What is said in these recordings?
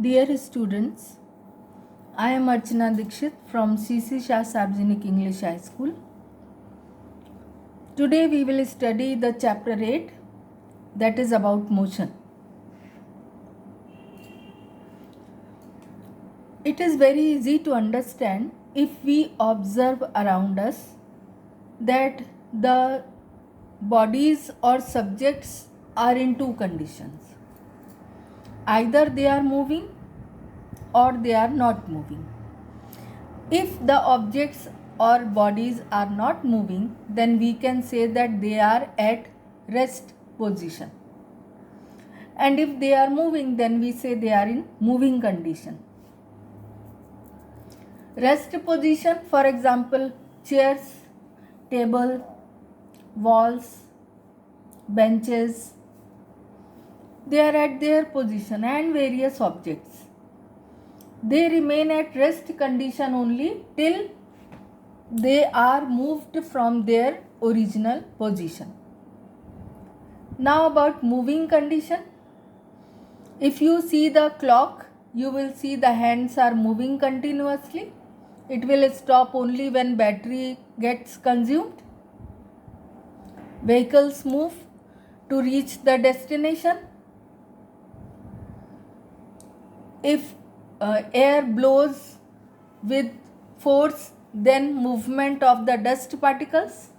Dear students, I am Archana Dikshit from C.C. Shah Sarvajanik English High School. Today we will study the chapter 8, that is about motion. It is very easy to understand if we observe around us that the bodies or subjects are in two conditions. Either they are moving or they are not moving. If the objects or bodies are not moving, then we can say that they are at rest position. And if they are moving, then we say they are in moving condition. Rest position, for example, chairs, table, walls, benches, they are at their position, and various objects. They remain at rest condition only till they are moved from their original position. Now about moving condition. If you see the clock, you will see the hands are moving continuously. It will stop only when battery gets consumed. Vehicles move to reach the destination. If air blows with force, then movement of the dust particles.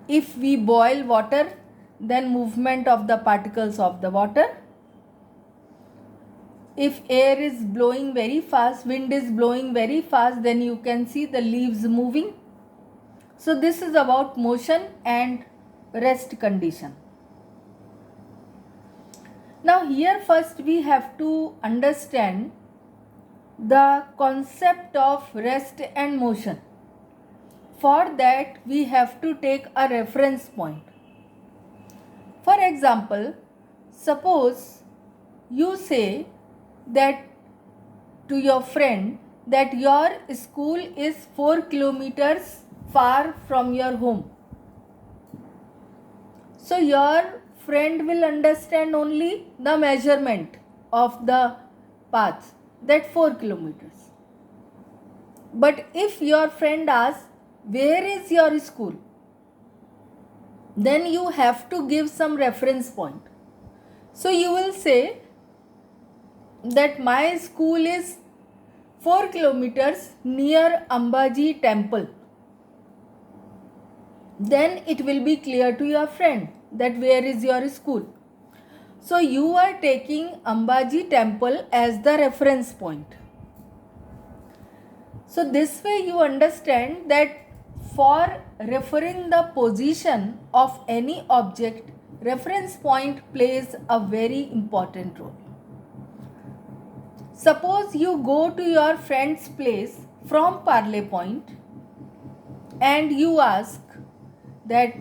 If we boil water, then movement of the particles of the water. If air is blowing very fast, wind is blowing very fast, then you can see the leaves moving. So this is about motion and rest condition. Now here first we have to understand the concept of rest and motion. For that we have to take a reference point. For example, suppose you say that to your friend that your school is 4 kilometers far from your home. So your friend will understand only the measurement of the path, that 4 kilometers. But if your friend asks, where is your school? Then you have to give some reference point. So you will say that my school is 4 kilometers near Ambaji temple. Then it will be clear to your friend that where is your school. So you are taking Ambaji temple as the reference point. So this way you understand that for referring the position of any object, reference point plays a very important role. Suppose you go to your friend's place from Parle Point and you ask that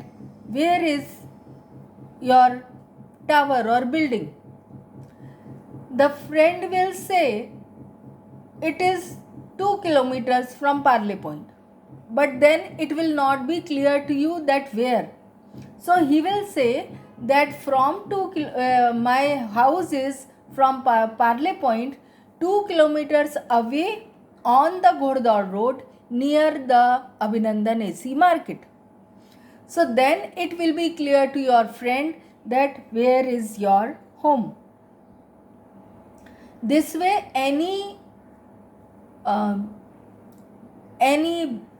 where is your tower or building. The friend will say it is 2 kilometers from Parle Point. But then it will not be clear to you that where. So he will say that from my house is from Parle Point 2 kilometers away on the Ghoddaur road near the Abhinandan AC market. So then it will be clear to your friend that where is your home. This way any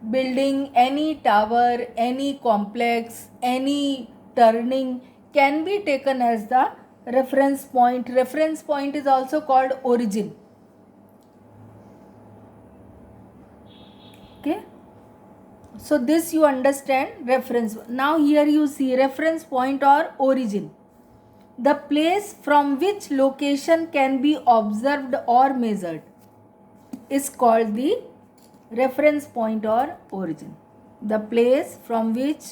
building, any tower, any complex, any turning can be taken as the reference point. Reference point is also called origin. Okay. So this you understand reference. Now here you see reference point or origin. The place from which location can be observed or measured is called the reference point or origin. The place from which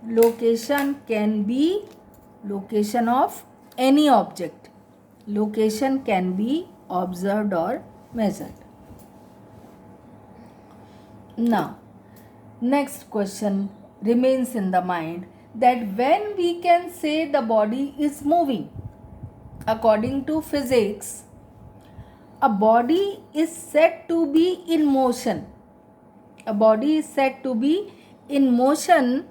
location can be location of any object. Location can be observed or measured. Now, next question remains in the mind that when we can say the body is moving. according to physics, a body is said to be in motion. A body is said to be in motion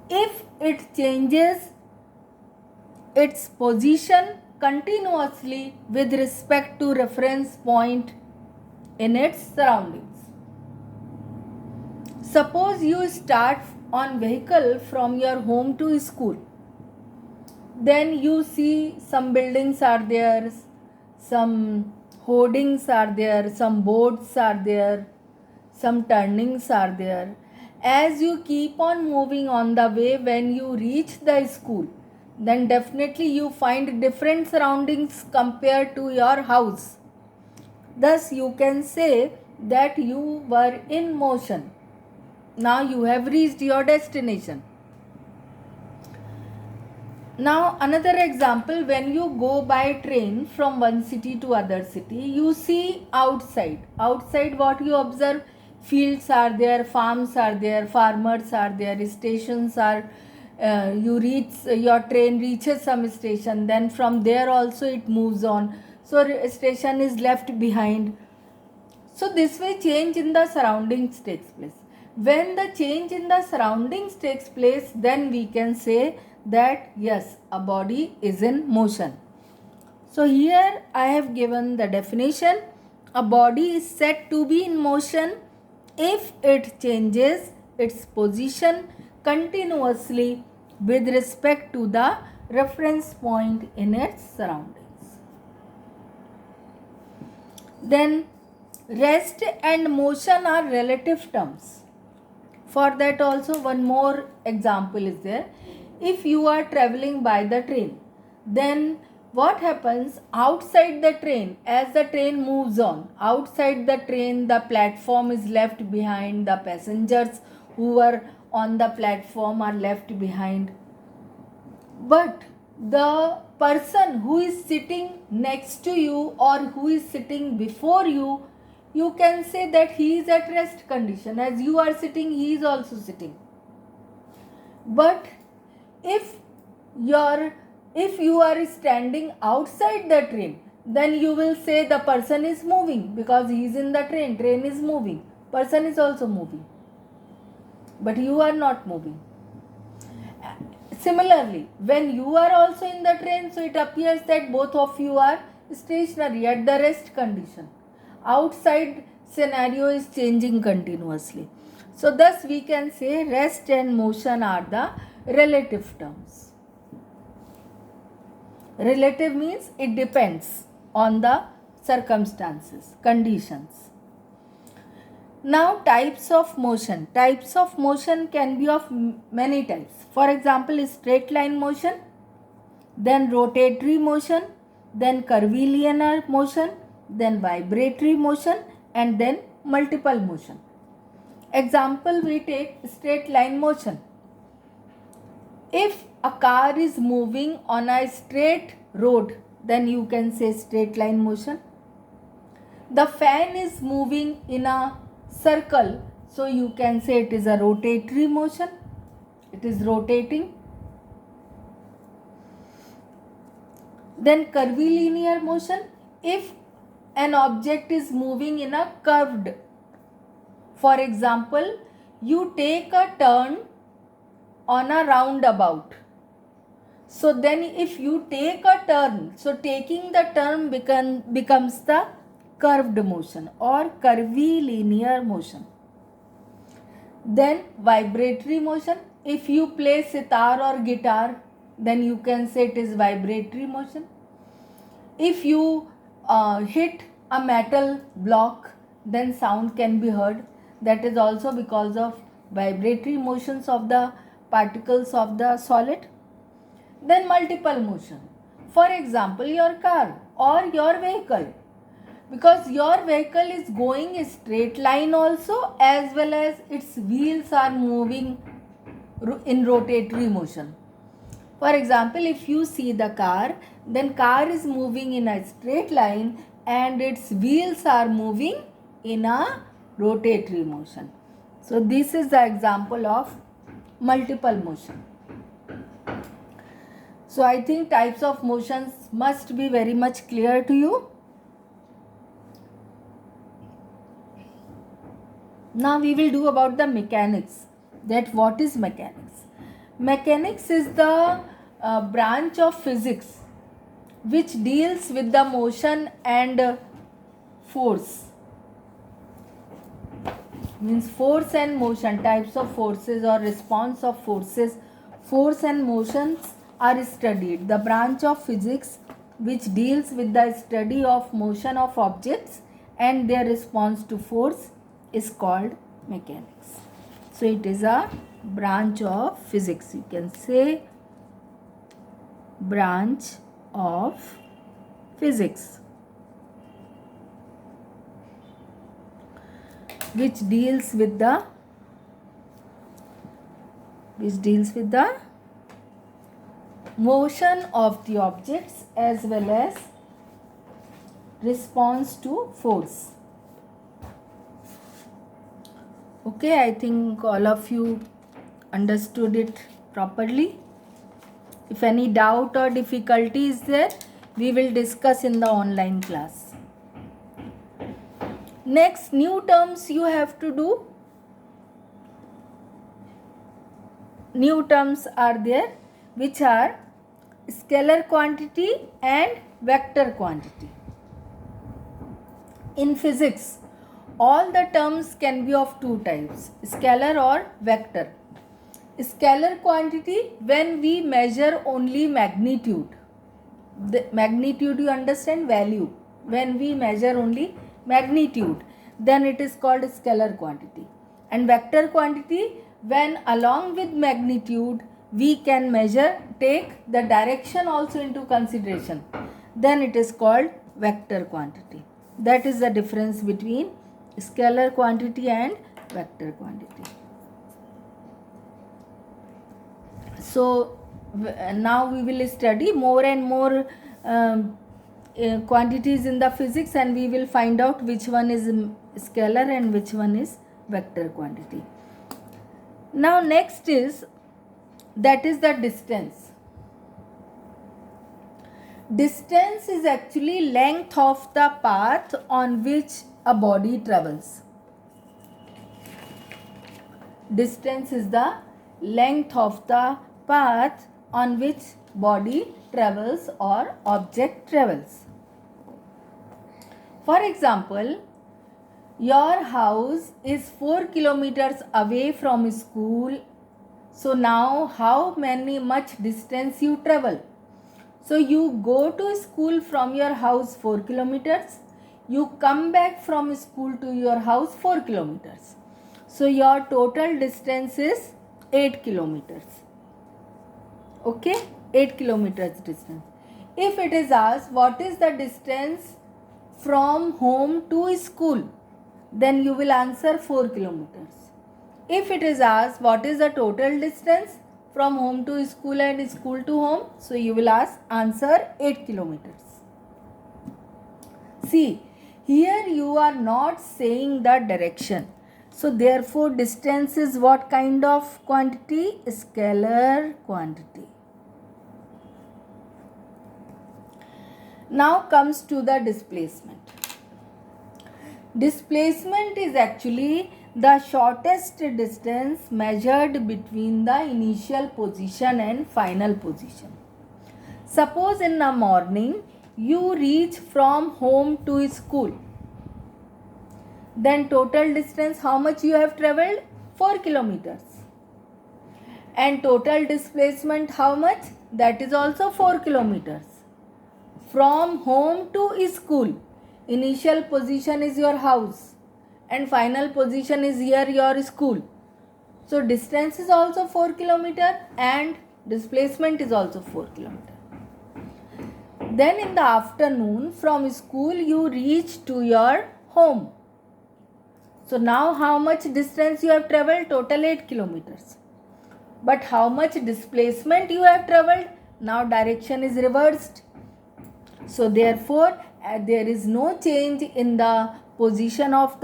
if it changes its position continuously with respect to reference point in its surroundings. Suppose you start on vehicle from your home to school. Then you see some buildings are there, some hoardings are there, some boards are there, some turnings are there. As you keep on moving on the way, when you reach the school, then definitely you find different surroundings compared to your house. Thus you can say that you were in motion. Now you have reached your destination. Now another example, when you go by train from one city to other city, you see outside. Outside what you observe? Fields are there, farms are there, farmers are there, stations are, your train reaches some station, then from there also it moves on. So station is left behind. So this way change in the surroundings takes place. When the change in the surroundings takes place, then we can say that yes, a body is in motion. So here I have given the definition. A body is said to be in motion if it changes its position continuously with respect to the reference point in its surroundings. Then rest and motion are relative terms. For that also one more example is there. If you are traveling by the train, then what happens outside the train? As the train moves on, outside the train the platform is left behind, the passengers who were on the platform are left behind. But the person who is sitting next to you or who is sitting before you, you can say that he is at rest condition. As you are sitting, he is also sitting. But if you are standing outside the train, then you will say the person is moving because he is in the train. Train is moving. Person is also moving. But you are not moving. Similarly, when you are also in the train, so it appears that both of you are stationary at the rest condition. Outside scenario is changing continuously. So thus we can say rest and motion are the relative terms. Relative means it depends on the circumstances, conditions. Now types of motion. Types of motion can be of many types. For example, straight line motion, then rotatory motion, then curvilinear motion, then vibratory motion, and then multiple motion. Example, we take straight line motion. If a car is moving on a straight road, then you can say straight line motion. The fan is moving in a circle, so you can say it is a rotatory motion. It is rotating. Then curvilinear motion. If an object is moving in a curved, for example, you take a turn on a roundabout. So then if you take a turn, so taking the turn becomes the curved motion or curvilinear motion. Then vibratory motion. If you play sitar or guitar, then you can say it is vibratory motion. If you hit a metal block, then sound can be heard. That is also because of vibratory motions of the particles of the solid. Then multiple motion. For example, your car or your vehicle. Because your vehicle is going a straight line also, as well as its wheels are moving in rotatory motion. For example, if you see the car, then car is moving in a straight line and its wheels are moving in a rotatory motion. So this is the example of multiple motion. So I think types of motions must be very much clear to you. Now we will do about the mechanics. That what is mechanics? Mechanics is the branch of physics which deals with the motion and force. Means force and motion, types of forces or response of forces. Force and motions are studied. The branch of physics which deals with the study of motion of objects and their response to force is called mechanics. So it is a branch of physics. You can say branch of physics which deals with the motion of the objects as well as response to force. Okay, I think all of you understood it properly. If any doubt or difficulty is there, we will discuss in the online class. Next, new terms you have to do. New terms are there which are scalar quantity and vector quantity. In physics, all the terms can be of two types, scalar or vector. Scalar quantity, when we measure only magnitude. The magnitude, you understand, value. When we measure only magnitude, then it is called scalar quantity. And vector quantity, when along with magnitude we can measure, take the direction also into consideration, then it is called vector quantity. That is the difference between scalar quantity and vector quantity. So now we will study more and more quantities in the physics, and we will find out which one is scalar and which one is vector quantity. Now next is, that is the distance. Distance is actually length of the path on which a body travels. Distance is the length of the path on which body travels or object travels. For example, your house is 4 kilometers away from school. So now how much distance you travel? So you go to school from your house 4 kilometers. You come back from school to your house 4 kilometers. So your total distance is 8 kilometers. Okay, 8 kilometers distance. If it is asked what is the distance from home to school, then you will answer 4 kilometers. If it is asked what is the total distance from home to school and school to home, so you will answer 8 kilometers. See, here you are not saying the direction. So therefore distance is what kind of quantity? Scalar quantity. Now comes to the displacement. Displacement is actually the shortest distance measured between the initial position and final position. Suppose in the morning you reach from home to school. Then total distance, how much you have travelled? 4 kilometers. And total displacement, how much? That is also 4 kilometers. From home to school, initial position is your house and final position is here your school. So distance is also 4 kilometers and displacement is also 4 kilometers. Then in the afternoon from school you reach to your home. So now how much distance you have travelled? Total 8 kilometers. But how much displacement you have travelled? Now direction is reversed. So therefore there is no change in the position of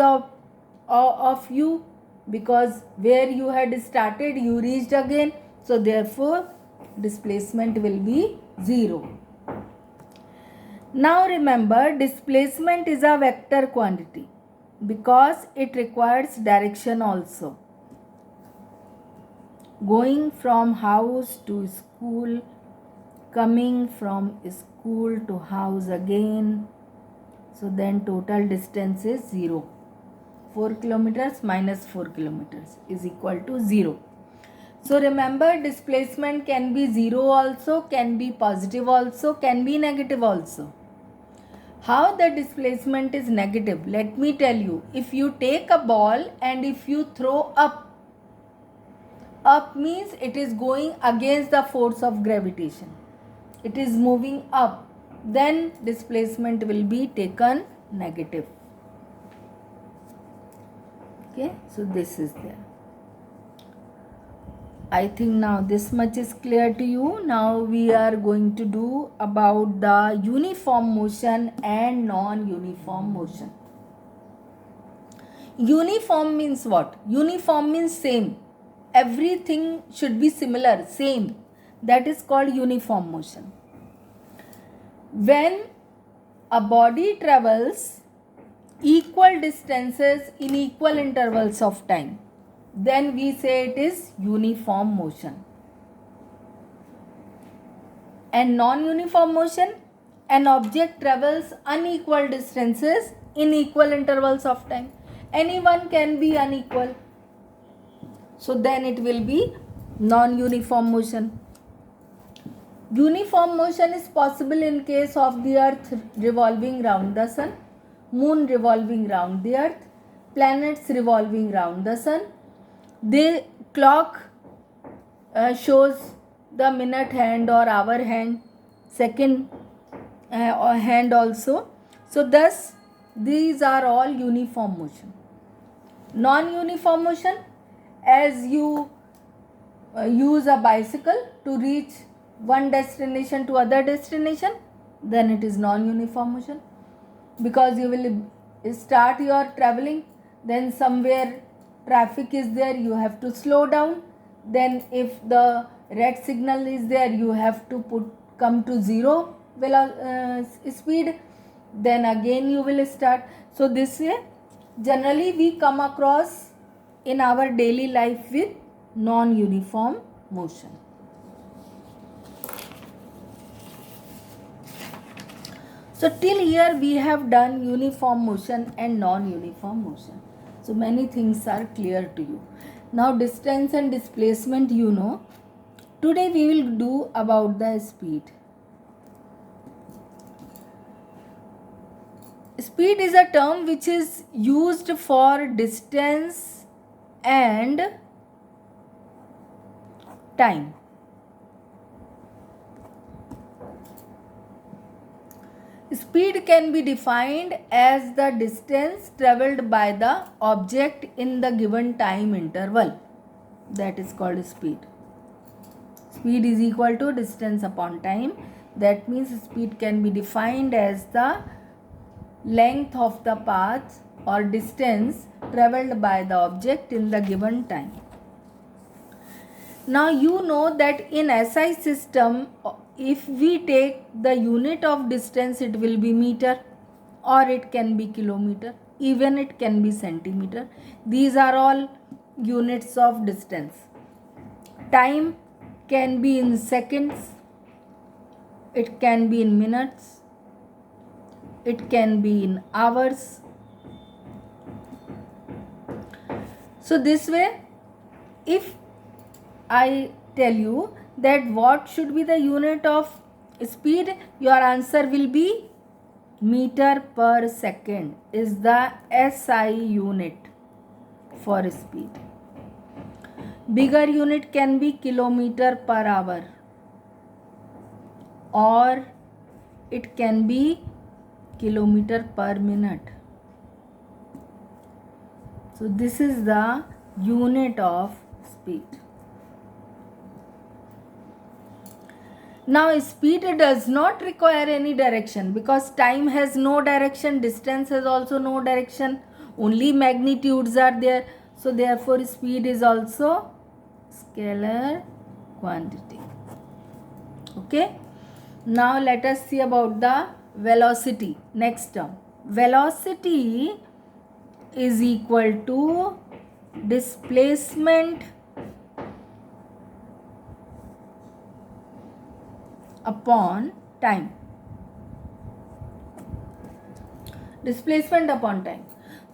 you, because where you had started you reached again. So therefore displacement will be 0. Now remember, displacement is a vector quantity because it requires direction also. Going from house to school, coming from school to house again. So then total distance is 0. 4 kilometers minus 4 kilometers is equal to 0. So remember, displacement can be 0 also, can be positive also, can be negative also. How the displacement is negative? Let me tell you. If you take a ball and if you throw up means it is going against the force of gravitation. It is moving up. Then displacement will be taken negative. Okay, so this is there. I think now this much is clear to you. Now we are going to do about the uniform motion and non-uniform motion. Uniform means what? Uniform means same. Everything should be similar, same. That is called uniform motion. When a body travels equal distances in equal intervals of time, then we say it is uniform motion. And non-uniform motion, an object travels unequal distances in equal intervals of time. Anyone can be unequal. So then it will be non-uniform motion. Uniform motion is possible in case of the earth revolving round the sun, moon revolving round the earth, planets revolving round the sun. The clock shows the minute hand or hour hand, second hand also. So thus these are all uniform motion. Non-uniform motion, as you use a bicycle to reach one destination to other destination, then it is non-uniform motion, because you will start your traveling, then somewhere traffic is there, you have to slow down, then if the red signal is there, you have to come to zero speed, then again you will start. So this way generally we come across in our daily life with non-uniform motion. So till here we have done uniform motion and non-uniform motion. So many things are clear to you. Now distance and displacement you know. Today we will do about the speed. Speed is a term which is used for distance and time. Speed can be defined as the distance travelled by the object in the given time interval. That is called speed. Speed is equal to distance upon time. That means speed can be defined as the length of the path or distance travelled by the object in the given time. Now you know that in SI system, if we take the unit of distance, it will be meter, or it can be kilometer, even it can be centimeter. These are all units of distance. Time can be in seconds, it can be in minutes, it can be in hours. So this way, if I tell you that what should be the unit of speed, your answer will be meter per second is the SI unit for speed. Bigger unit can be kilometer per hour, or it can be kilometer per minute. So this is the unit of speed. Now speed does not require any direction, because time has no direction, distance has also no direction, only magnitudes are there. So therefore speed is also scalar quantity. Okay. Now let us see about the velocity. Next term. Velocity is equal to displacement upon time. Displacement upon time.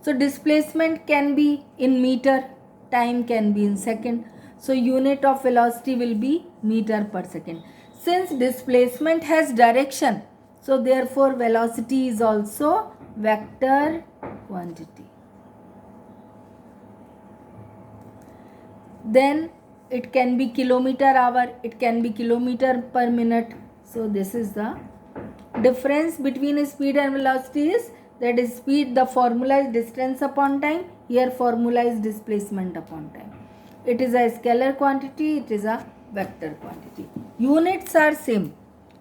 So displacement can be in meter, time can be in second. So unit of velocity will be meter per second. Since displacement has direction, so therefore velocity is also vector quantity. Then it can be kilometer hour, it can be kilometer per minute. So this is the difference between speed and velocity is, that is speed, the formula is distance upon time, here formula is displacement upon time. It is a scalar quantity, it is a vector quantity. Units are same.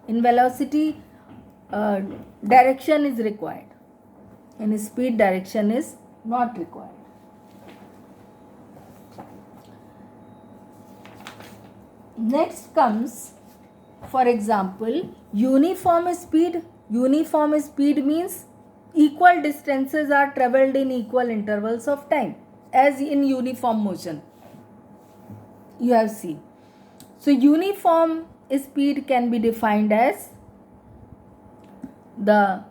In velocity, direction is required. In speed, direction is not required. Next comes, for example, uniform speed. Uniform speed means equal distances are travelled in equal intervals of time, as in uniform motion. You have seen. So uniform speed can be defined as the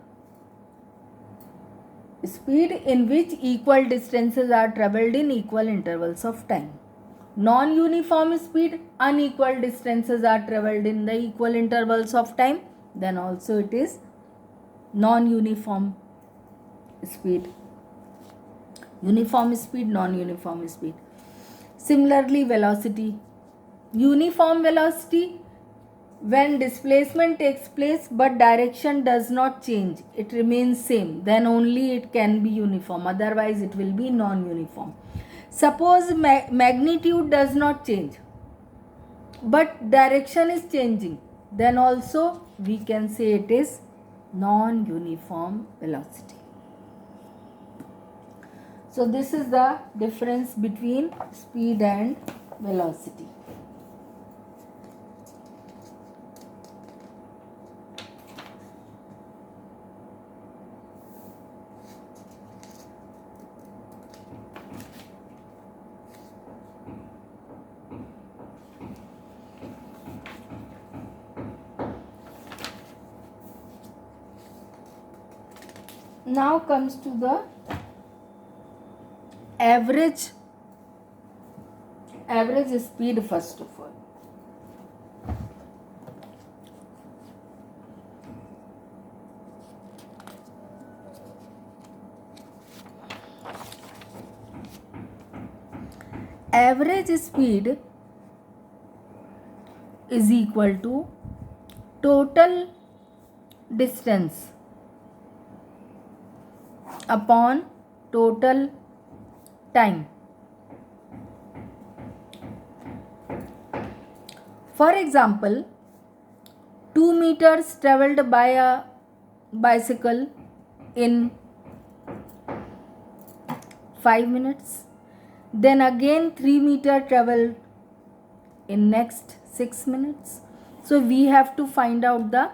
speed in which equal distances are travelled in equal intervals of time. Non-uniform speed, unequal distances are travelled in the equal intervals of time, then also it is non-uniform speed. Uniform speed, non-uniform speed. Similarly, velocity. Uniform velocity, when displacement takes place but direction does not change, it remains same, then only it can be uniform, otherwise it will be non-uniform. Suppose magnitude does not change but direction is changing, then also we can say it is non-uniform velocity. So this is the difference between speed and velocity. Now comes to the average speed first of all. Average speed is equal to total distance upon total time. For example, 2 meters travelled by a bicycle in 5 minutes, then again 3 meters travelled in next 6 minutes. So we have to find out the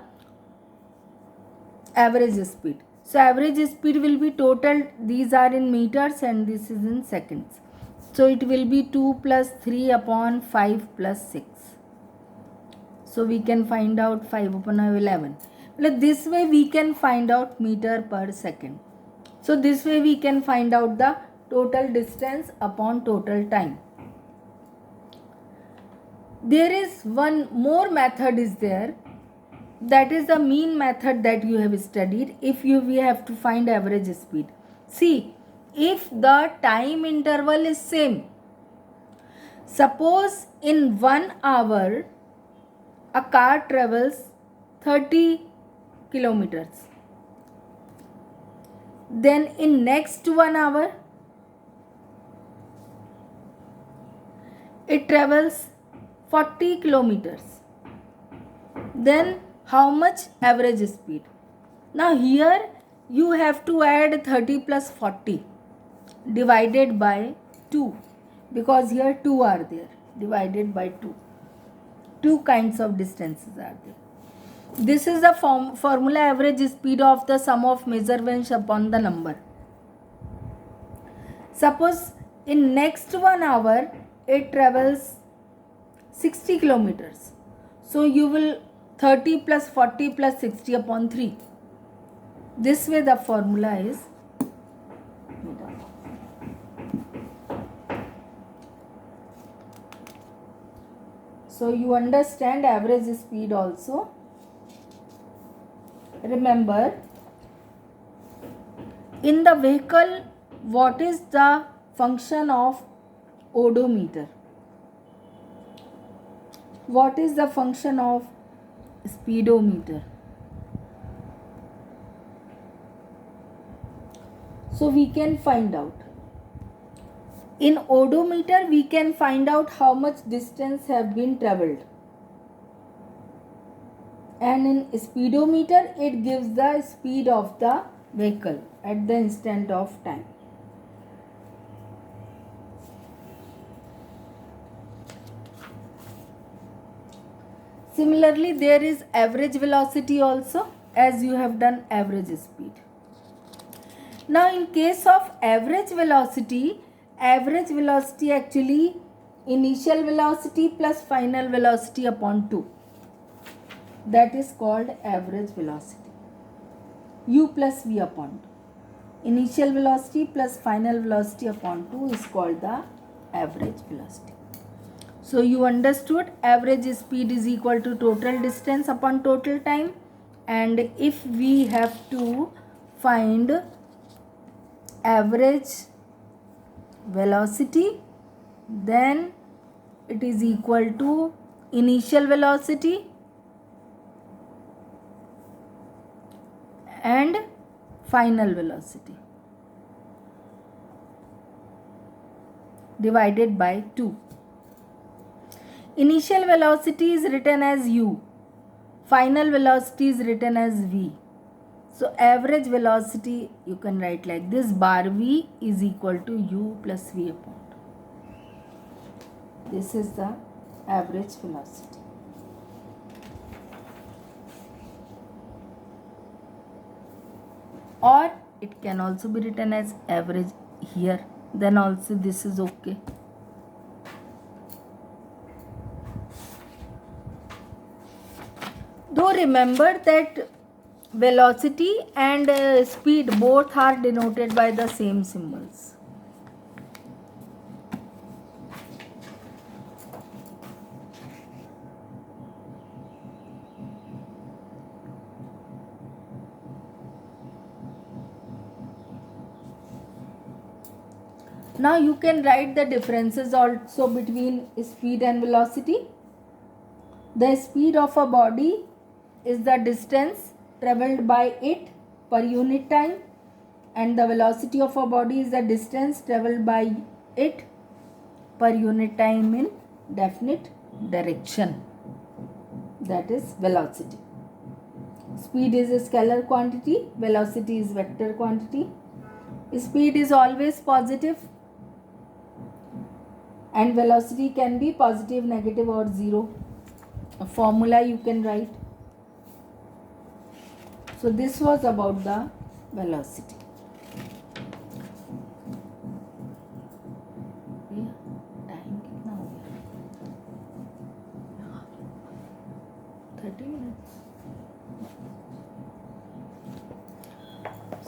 average speed. So average speed will be total, these are in meters and this is in seconds. So it will be 2 plus 3 upon 5 plus 6. So we can find out 5 upon 11. This way we can find out meter per second. So this way we can find out the total distance upon total time. There is one more method is there, that is the mean method that you have studied. If we have to find average speed, see, if the time interval is same, suppose in 1 hour a car travels 30 kilometers, then in next 1 hour it travels 40 kilometers, then how much average speed? Now here you have to add 30 plus 40 divided by 2, because here 2 are there, divided by 2. Two kinds of distances are there. This is the formula average speed of the sum of measurements upon the number. Suppose in next 1 hour it travels 60 kilometers. So you will 30 plus 40 plus 60 upon 3. This way the formula is. So you understand average speed also. Remember, in the vehicle, what is the function of odometer? What is the function of speedometer? So we can find out. In odometer, we can find out how much distance have been travelled. And in speedometer, it gives the speed of the vehicle at the instant of time. Similarly, there is average velocity also, as you have done average speed. Now, in case of average velocity actually initial velocity plus final velocity upon 2. That is called average velocity. U plus V upon 2. Initial velocity plus final velocity upon 2 is called the average velocity. So you understood average speed is equal to total distance upon total time, and if we have to find average velocity, then it is equal to initial velocity and final velocity divided by 2. Initial velocity is written as u, final velocity is written as v. So average velocity you can write like this: bar v is equal to u plus v upon 2. This is the average velocity. Or it can also be written as average here, then also this is okay. Though remember that velocity and speed both are denoted by the same symbols. Now you can write the differences also between speed and velocity. The speed of a body is the distance travelled by it per unit time, and the velocity of a body is the distance travelled by it per unit time in definite direction. That is velocity. Speed is a scalar quantity, velocity is vector quantity. Speed is always positive and velocity can be positive, negative or 0. A formula you can write. So this was about the velocity. Time कितना हो गया? 30 minutes.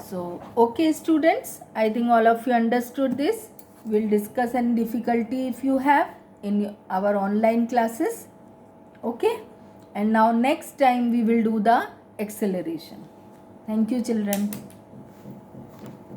So okay students, I think all of you understood this. We'll discuss any difficulty if you have in our online classes. Okay, and now next time we will do the acceleration. Thank you children.